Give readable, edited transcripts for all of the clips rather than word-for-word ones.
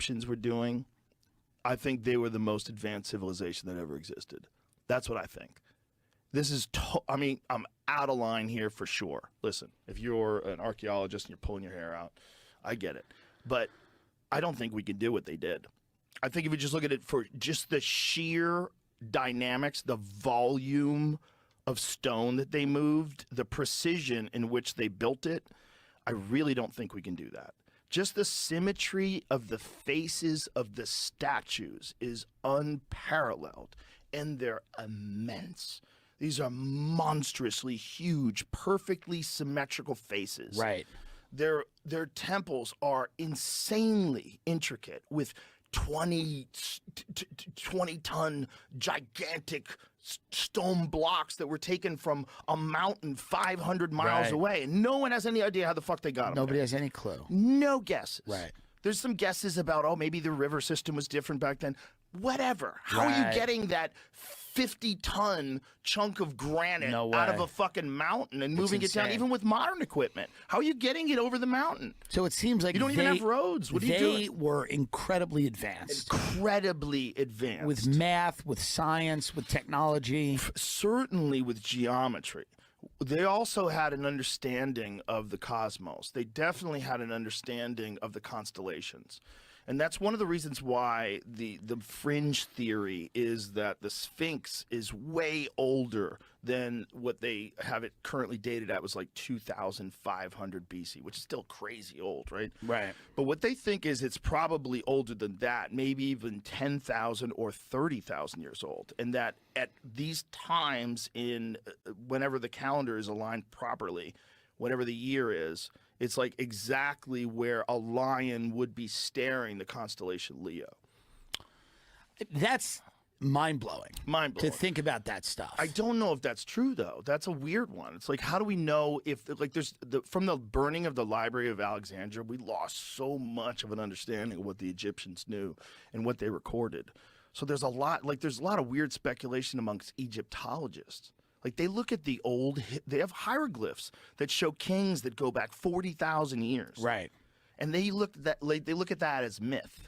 Egyptians were doing, I think they were the most advanced civilization that ever existed. That's what I think. This is, I mean, I'm out of line here for sure. Listen, if you're an archaeologist and you're pulling your hair out, I get it. But I don't think we can do what they did. I think if you just look at it for just the sheer dynamics, the volume of stone that they moved, the precision in which they built it, I really don't think we can do that. Just the symmetry of the faces of the statues is unparalleled, and they're immense. These are monstrously huge, perfectly symmetrical faces. Right. Their temples are insanely intricate with 20-ton gigantic stone blocks that were taken from a mountain 500 miles away. And no one has any idea how the fuck they got them. Nobody has any clue. No guesses. Right. There's some guesses about, oh, maybe the river system was different back then. Whatever. How are you getting that 50-ton chunk of granite out of a fucking mountain and moving it down, even with modern equipment? How are you getting it over the mountain? So it seems like you don't even have roads. What are you doing? They were incredibly advanced. Incredibly advanced. With math, with science, with technology. Certainly with geometry. They also had an understanding of the cosmos. They definitely had an understanding of the constellations. And that's one of the reasons why the fringe theory is that the Sphinx is way older than what they have it currently dated at, was like 2,500 BC, which is still crazy old, right? Right. But what they think is it's probably older than that, maybe even 10,000 or 30,000 years old. And that at these times in whenever the calendar is aligned properly, whatever the year is, it's like exactly where a lion would be staring the constellation Leo. That's mind-blowing. Mind-blowing. To think about that stuff. I don't know if that's true, though. That's a weird one. It's like, how do we know if, like, from the burning of the Library of Alexandria, we lost so much of an understanding of what the Egyptians knew and what they recorded. So there's a lot of weird speculation amongst Egyptologists. Like, they look at they have hieroglyphs that show kings that go back 40,000 years. Right. And they look at that as myth.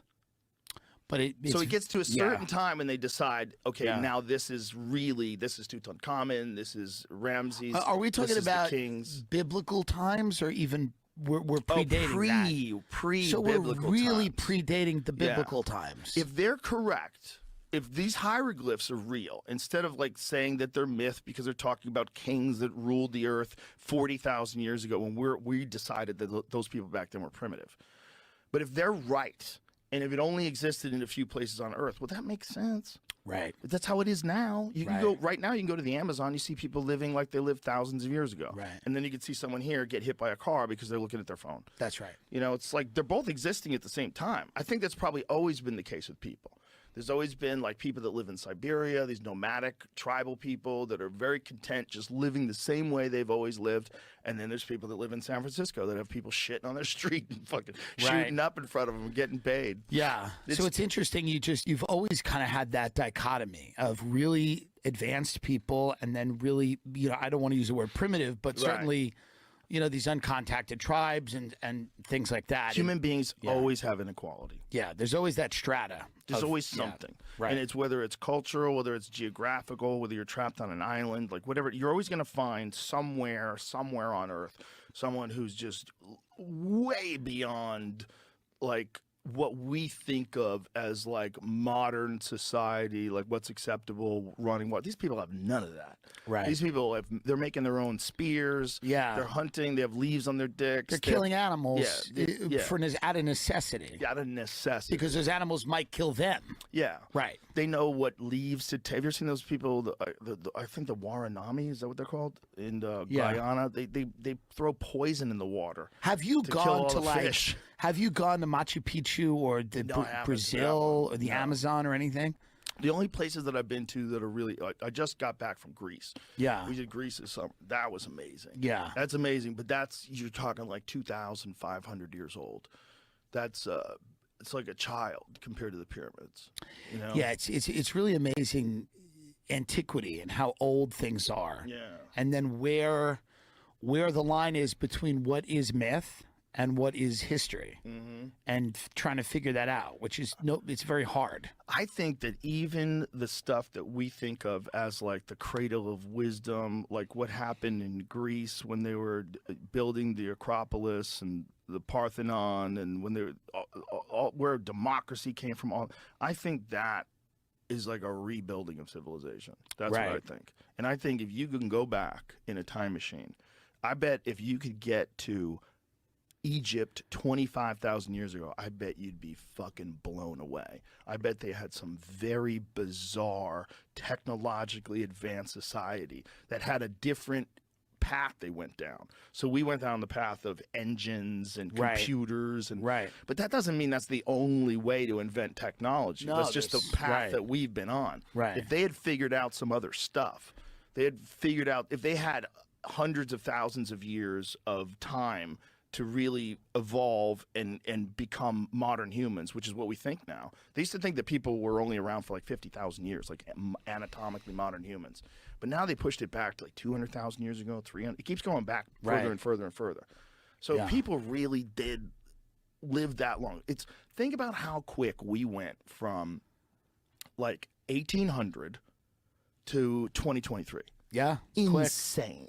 But so it gets to a certain time and they decide, okay, now this is Tutankhamun, this is Ramses. Are we talking about kings. Biblical times, or even we're predating that? So we're really predating the biblical times. If they're correct, if these hieroglyphs are real, instead of like saying that they're myth because they're talking about kings that ruled the earth 40,000 years ago when we decided that those people back then were primitive. But if they're right, and if it only existed in a few places on earth, well, that makes sense. Right. That's how it is now. You can go right now. You can go to the Amazon. You see people living like they lived thousands of years ago. Right. And then you can see someone here get hit by a car because they're looking at their phone. That's right. You know, it's like they're both existing at the same time. I think that's probably always been the case with people. There's always been like people that live in Siberia, these nomadic tribal people that are very content just living the same way they've always lived. And then there's people that live in San Francisco that have people shitting on their street and fucking shooting up in front of them and getting paid. Yeah. So it's interesting. You've always kind of had that dichotomy of really advanced people and then really, I don't want to use the word primitive, but certainly, these uncontacted tribes and things like that. Human beings always have inequality. Yeah, there's always that strata. There's always something. Right. And it's whether it's cultural, whether it's geographical, whether you're trapped on an island, like whatever, you're always going to find somewhere on Earth, someone who's just way beyond like what we think of as like modern society, like what's acceptable, running what. These people have none of that. Right. These people they're making their own spears. Yeah. They're hunting. They have leaves on their dicks. They're killing animals out of necessity. Out of necessity. Because those animals might kill them. Yeah. Right. They know what leaves to take. Have you ever seen those people? I think the Waranami, is that what they're called? In Guyana. They throw poison in the water. Have you gone to fish. Have you gone to Machu Picchu or Brazil or the Amazon or anything? The only places that I've been to that are really, I just got back from Greece. Yeah. We did Greece this summer. That was amazing. Yeah. That's amazing. But you're talking like 2,500 years old. That's, it's like a child compared to the pyramids. Yeah, it's really amazing antiquity and how old things are. Yeah. And then where the line is between what is myth and what is history, and trying to figure that out, which is it's very hard. I think that even the stuff that we think of as like the cradle of wisdom, like what happened in Greece when they were building the Acropolis and the Parthenon, and when they were where democracy came from, I think that is like a rebuilding of civilization. That's what I think. And I think if you can go back in a time machine, I bet if you could get to Egypt 25,000 years ago, I bet you'd be fucking blown away. I bet they had some very bizarre, technologically advanced society that had a different path they went down. So we went down the path of engines and computers, and but that doesn't mean that's the only way to invent technology. No, that's just the path that we've been on. If they had figured out some other stuff, they had figured out, if they had hundreds of thousands of years of time to really evolve and become modern humans, which is what we think now. They used to think that people were only around for like 50,000 years, like anatomically modern humans. But now they pushed it back to like 200,000 years ago, 300. It keeps going back further and further and further. So people really did live that long. Think about how quick we went from like 1800 to 2023. Yeah. Insane.